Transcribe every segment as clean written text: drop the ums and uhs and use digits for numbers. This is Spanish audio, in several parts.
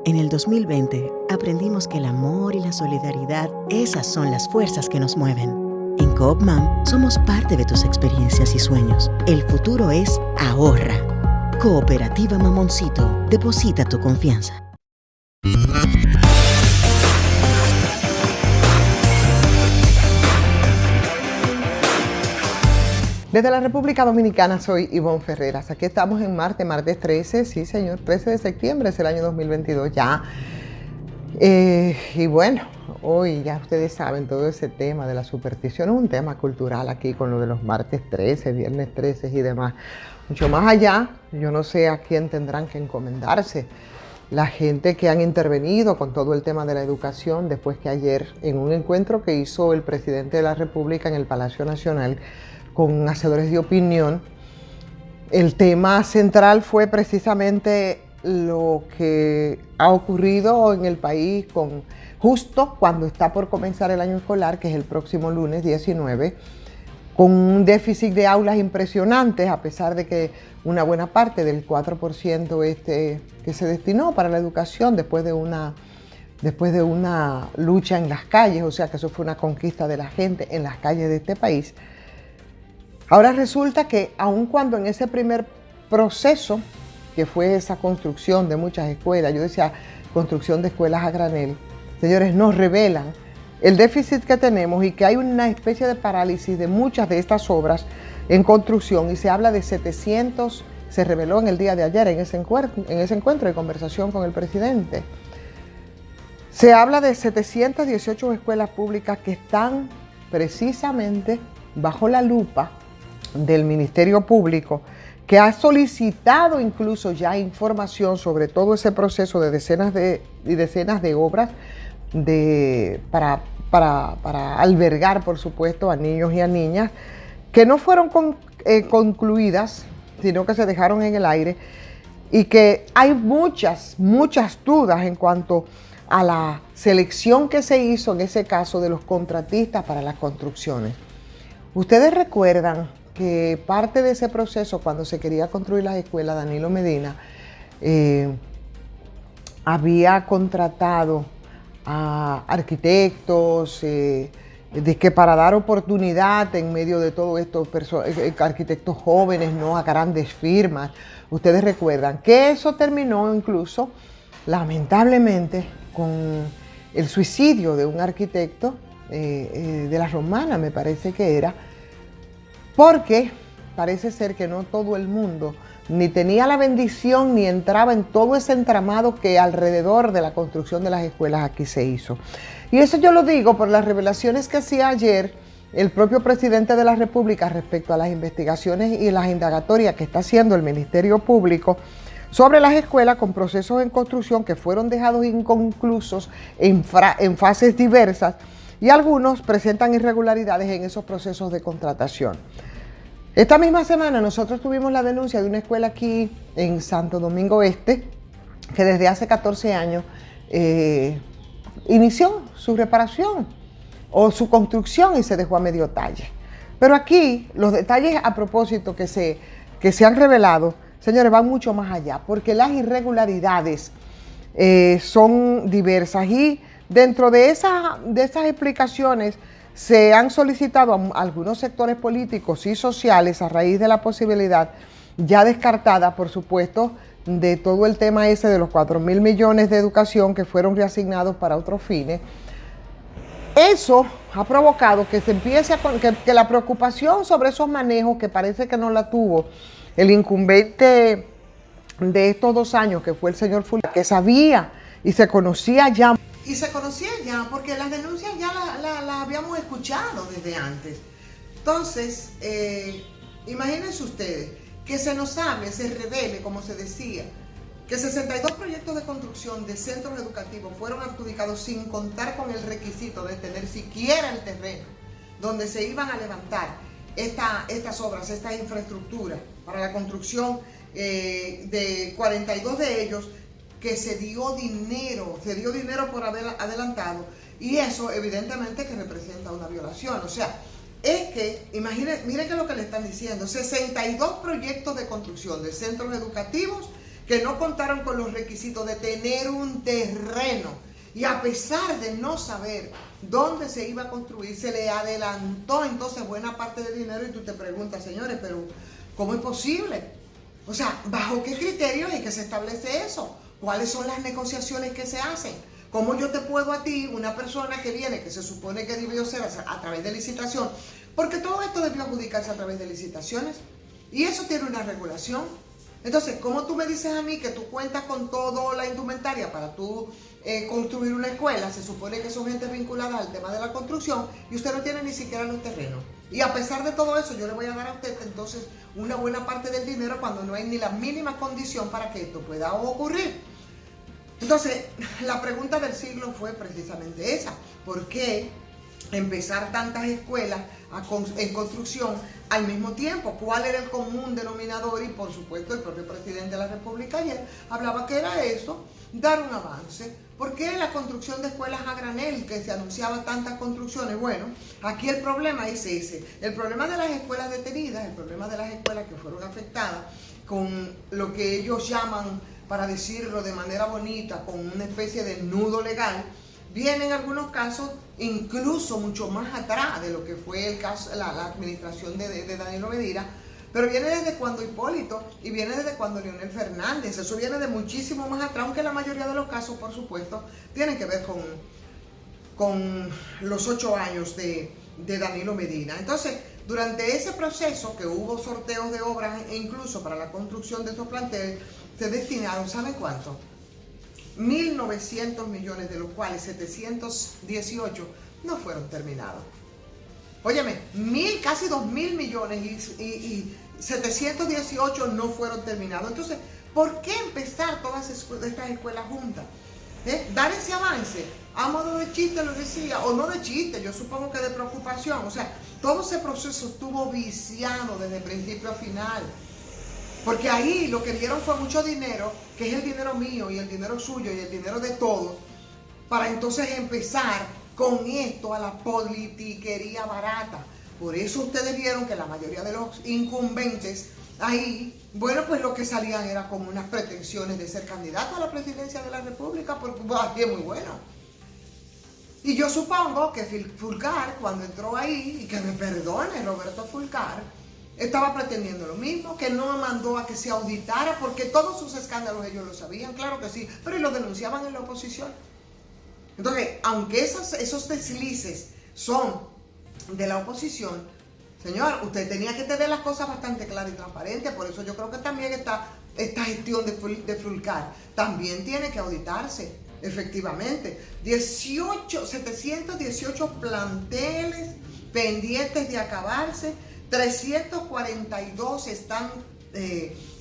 En el 2020, aprendimos que el amor y la solidaridad, esas son las fuerzas que nos mueven. En Coop Mam, somos parte de tus experiencias y sueños. El futuro es ahorra. Cooperativa Mamoncito, deposita tu confianza. Desde la República Dominicana soy Ivonne Ferreras. Aquí estamos en martes 13, sí señor, 13 de septiembre es el año 2022 ya. Y bueno, hoy ya ustedes saben todo ese tema de la superstición, es un tema cultural aquí con lo de los martes 13, viernes 13 y demás. Mucho más allá, yo no sé a quién tendrán que encomendarse. La gente que han intervenido con todo el tema de la educación, después que ayer en un encuentro que hizo el presidente de la República en el Palacio Nacional, con hacedores de opinión, el tema central fue precisamente lo que ha ocurrido en el país justo cuando está por comenzar el año escolar, que es el próximo lunes 19, con un déficit de aulas impresionantes, a pesar de que una buena parte del 4% que se destinó para la educación después de una lucha en las calles, o sea que eso fue una conquista de la gente en las calles de este país. Ahora resulta que aun cuando en ese primer proceso, que fue esa construcción de muchas escuelas, yo decía construcción de escuelas a granel, señores, nos revelan el déficit que tenemos y que hay una especie de parálisis de muchas de estas obras en construcción, y se habla de 700, se reveló en el día de ayer en ese encuentro de conversación con el presidente. Se habla de 718 escuelas públicas que están precisamente bajo la lupa del Ministerio Público, que ha solicitado incluso ya información sobre todo ese proceso de decenas de obras para albergar, por supuesto, a niños y a niñas que no fueron concluidas, sino que se dejaron en el aire, y que hay muchas dudas en cuanto a la selección que se hizo en ese caso de los contratistas para las construcciones. Ustedes recuerdan que parte de ese proceso, cuando se quería construir las escuelas, Danilo Medina había contratado a arquitectos, de que para dar oportunidad en medio de todo esto, arquitectos jóvenes, no a grandes firmas. Ustedes recuerdan que eso terminó incluso, lamentablemente, con el suicidio de un arquitecto de la Romana, me parece que era, porque parece ser que no todo el mundo ni tenía la bendición ni entraba en todo ese entramado que alrededor de la construcción de las escuelas aquí se hizo. Y eso yo lo digo por las revelaciones que hacía ayer el propio presidente de la República respecto a las investigaciones y las indagatorias que está haciendo el Ministerio Público sobre las escuelas con procesos en construcción que fueron dejados inconclusos en fases diversas, y algunos presentan irregularidades en esos procesos de contratación. Esta misma semana nosotros tuvimos la denuncia de una escuela aquí en Santo Domingo Este, que desde hace 14 años inició su reparación o su construcción y se dejó a medio talle. Pero aquí los detalles a propósito que se han revelado, señores, van mucho más allá, porque las irregularidades son diversas, y dentro de esas explicaciones se han solicitado a algunos sectores políticos y sociales a raíz de la posibilidad ya descartada, por supuesto, de todo el tema ese de los 4.000 millones de educación que fueron reasignados para otros fines. Eso ha provocado que se empiece que la preocupación sobre esos manejos, que parece que no la tuvo el incumbente de estos 2 años, que fue el señor Fulano, que sabía y se conocía ya. Y se conocía ya porque las denuncias ya las habíamos escuchado desde antes. Entonces, imagínense ustedes que se nos hable, se revele, como se decía, que 62 proyectos de construcción de centros educativos fueron adjudicados sin contar con el requisito de tener siquiera el terreno donde se iban a levantar estas obras, esta infraestructura para la construcción de 42 de ellos, que se dio dinero por adelantado, y eso evidentemente que representa una violación. O sea, es que, miren que es lo que le están diciendo, 62 proyectos de construcción de centros educativos que no contaron con los requisitos de tener un terreno y a pesar de no saber dónde se iba a construir, se le adelantó entonces buena parte del dinero y tú te preguntas, señores, pero ¿cómo es posible? O sea, ¿bajo qué criterios es que se establece eso? ¿Cuáles son las negociaciones que se hacen? ¿Cómo yo te puedo a ti, una persona que viene, que se supone que debió ser a través de licitación? Porque todo esto debió adjudicarse a través de licitaciones y eso tiene una regulación. Entonces, ¿cómo tú me dices a mí que tú cuentas con toda la indumentaria para tú construir una escuela? Se supone que son gente vinculada al tema de la construcción y usted no tiene ni siquiera los terrenos. Y a pesar de todo eso, yo le voy a dar a usted entonces una buena parte del dinero cuando no hay ni la mínima condición para que esto pueda ocurrir. Entonces, la pregunta del siglo fue precisamente esa. ¿Por qué empezar tantas escuelas en construcción al mismo tiempo? ¿Cuál era el común denominador? Y por supuesto el propio presidente de la República ayer hablaba que era eso, dar un avance. ¿Por qué la construcción de escuelas a granel, que se anunciaba tantas construcciones? Bueno, aquí el problema es ese. El problema de las escuelas detenidas, el problema de las escuelas que fueron afectadas con lo que ellos llaman, para decirlo de manera bonita, con una especie de nudo legal, viene en algunos casos incluso mucho más atrás de lo que fue el caso, la administración de Danilo Medina, pero viene desde cuando Hipólito y viene desde cuando Leonel Fernández. Eso viene de muchísimo más atrás, aunque la mayoría de los casos, por supuesto, tienen que ver con los 8 años de Danilo Medina. Entonces, durante ese proceso que hubo sorteos de obras e incluso para la construcción de estos planteles, se destinaron, ¿saben cuánto? 1.900 millones, de los cuales 718 no fueron terminados. Óyeme, casi 2.000 millones y 718 no fueron terminados. Entonces, ¿por qué empezar todas estas escuelas juntas? Dar ese avance, a modo de chiste lo decía, o no de chiste, yo supongo que de preocupación. O sea, todo ese proceso estuvo viciado desde principio a final. Porque ahí lo que dieron fue mucho dinero, que es el dinero mío y el dinero suyo y el dinero de todos, para entonces empezar con esto a la politiquería barata. Por eso ustedes vieron que la mayoría de los incumbentes ahí, bueno, pues lo que salían era con unas pretensiones de ser candidato a la presidencia de la República, porque aquí es muy bueno. Y yo supongo que Fulcar, cuando entró ahí, y que me perdone Roberto Fulcar, estaba pretendiendo lo mismo, que no mandó a que se auditara, porque todos sus escándalos ellos lo sabían, claro que sí, pero y lo denunciaban en la oposición. Entonces, aunque esos deslices son de la oposición, señor, usted tenía que tener las cosas bastante claras y transparentes. Por eso yo creo que también esta gestión de Fulcar también tiene que auditarse, efectivamente. 718 planteles pendientes de acabarse, 342 están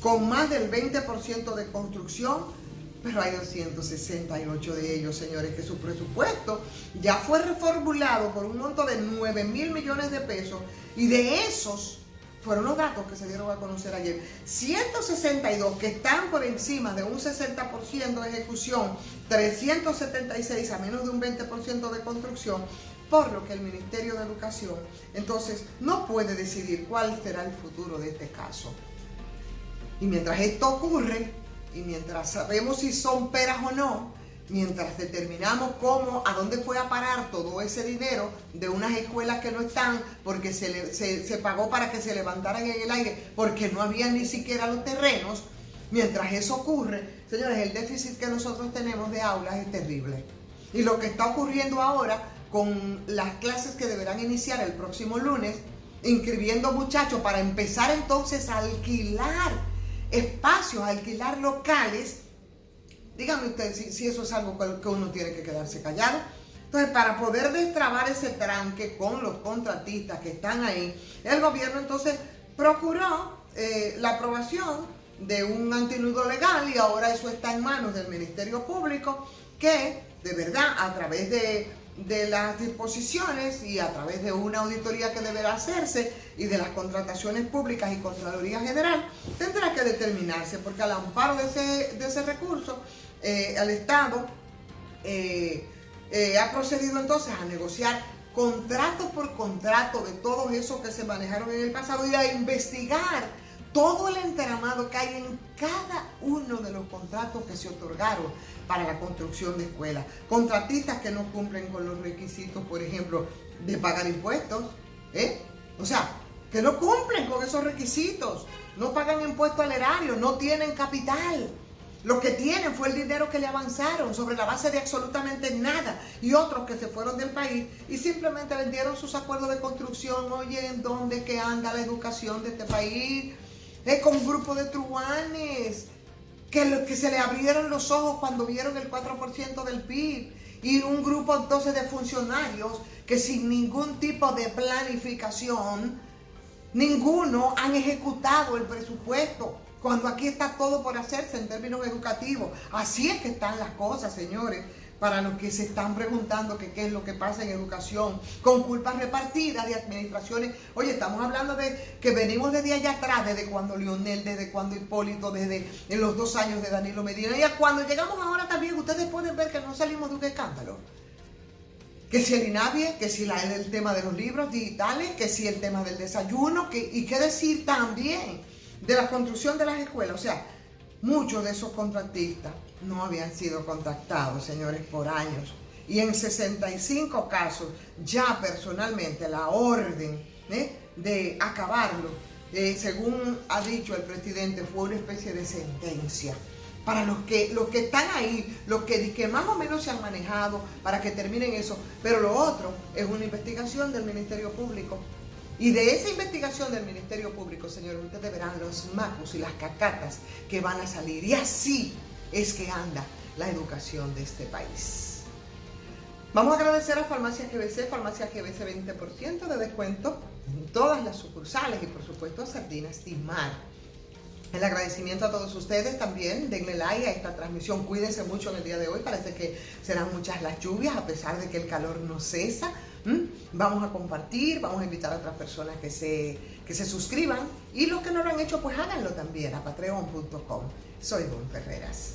con más del 20% de construcción, pero hay 268 de ellos, señores, que su presupuesto ya fue reformulado por un monto de 9.000 millones de pesos, y de esos fueron los datos que se dieron a conocer ayer. 162 que están por encima de un 60% de ejecución, 376 a menos de un 20% de construcción, por lo que el Ministerio de Educación entonces no puede decidir cuál será el futuro de este caso. Y mientras esto ocurre, y mientras sabemos si son peras o no, mientras determinamos a dónde fue a parar todo ese dinero de unas escuelas que no están, porque se pagó para que se levantaran en el aire, porque no había ni siquiera los terrenos, mientras eso ocurre, señores, el déficit que nosotros tenemos de aulas es terrible. Y lo que está ocurriendo ahora con las clases que deberán iniciar el próximo lunes, inscribiendo muchachos para empezar entonces a alquilar espacios, a alquilar locales. Díganme ustedes si eso es algo que uno tiene que quedarse callado. Entonces, para poder destrabar ese tranque con los contratistas que están ahí, el gobierno entonces procuró la aprobación de un antinudo legal, y ahora eso está en manos del Ministerio Público, que de verdad, a través de las disposiciones y a través de una auditoría que deberá hacerse y de las contrataciones públicas y Contraloría General, tendrá que determinarse, porque al amparo de ese recurso, el Estado ha procedido entonces a negociar contrato por contrato de todos esos que se manejaron en el pasado y a investigar todo el enteramado que hay en cada uno de los contratos que se otorgaron para la construcción de escuelas. Contratistas que no cumplen con los requisitos, por ejemplo, de pagar impuestos, o sea, que no cumplen con esos requisitos, no pagan impuesto al erario, no tienen capital. Lo que tienen fue el dinero que le avanzaron sobre la base de absolutamente nada, y otros que se fueron del país y simplemente vendieron sus acuerdos de construcción. Oye, ¿en dónde que anda la educación de este país? Con un grupo de truanes que se le abrieron los ojos cuando vieron el 4% del PIB, y un grupo entonces de funcionarios que sin ningún tipo de planificación, ninguno han ejecutado el presupuesto, cuando aquí está todo por hacerse en términos educativos. Así es que están las cosas, señores, para los que se están preguntando que qué es lo que pasa en educación, con culpas repartidas de administraciones. Oye, estamos hablando de que venimos desde allá atrás, desde cuando Leonel, desde cuando Hipólito, desde en los 2 años de Danilo Medina, y cuando llegamos ahora también, ustedes pueden ver que no salimos de un escándalo. Que si el INAVIE, que si el tema de los libros digitales, que si el tema del desayuno, y qué decir también de la construcción de las escuelas. O sea, muchos de esos contratistas no habían sido contactados, señores, por años. Y en 65 casos, ya personalmente la orden de acabarlo, según ha dicho el presidente, fue una especie de sentencia. Para los que están ahí, los que más o menos se han manejado para que terminen eso. Pero lo otro es una investigación del Ministerio Público. Y de esa investigación del Ministerio Público, señores, ustedes verán los macos y las cacatas que van a salir. Y así es que anda la educación de este país. Vamos a agradecer a Farmacia GBC, 20% de descuento en todas las sucursales, y por supuesto a Sardinas Dimar. El agradecimiento a todos ustedes también. Denle like a esta transmisión. Cuídense mucho en el día de hoy. Parece que serán muchas las lluvias, a pesar de que el calor no cesa. Vamos a compartir, vamos a invitar a otras personas que se suscriban. Y los que no lo han hecho, pues háganlo también a patreon.com. Soy Ivonne Ferreras.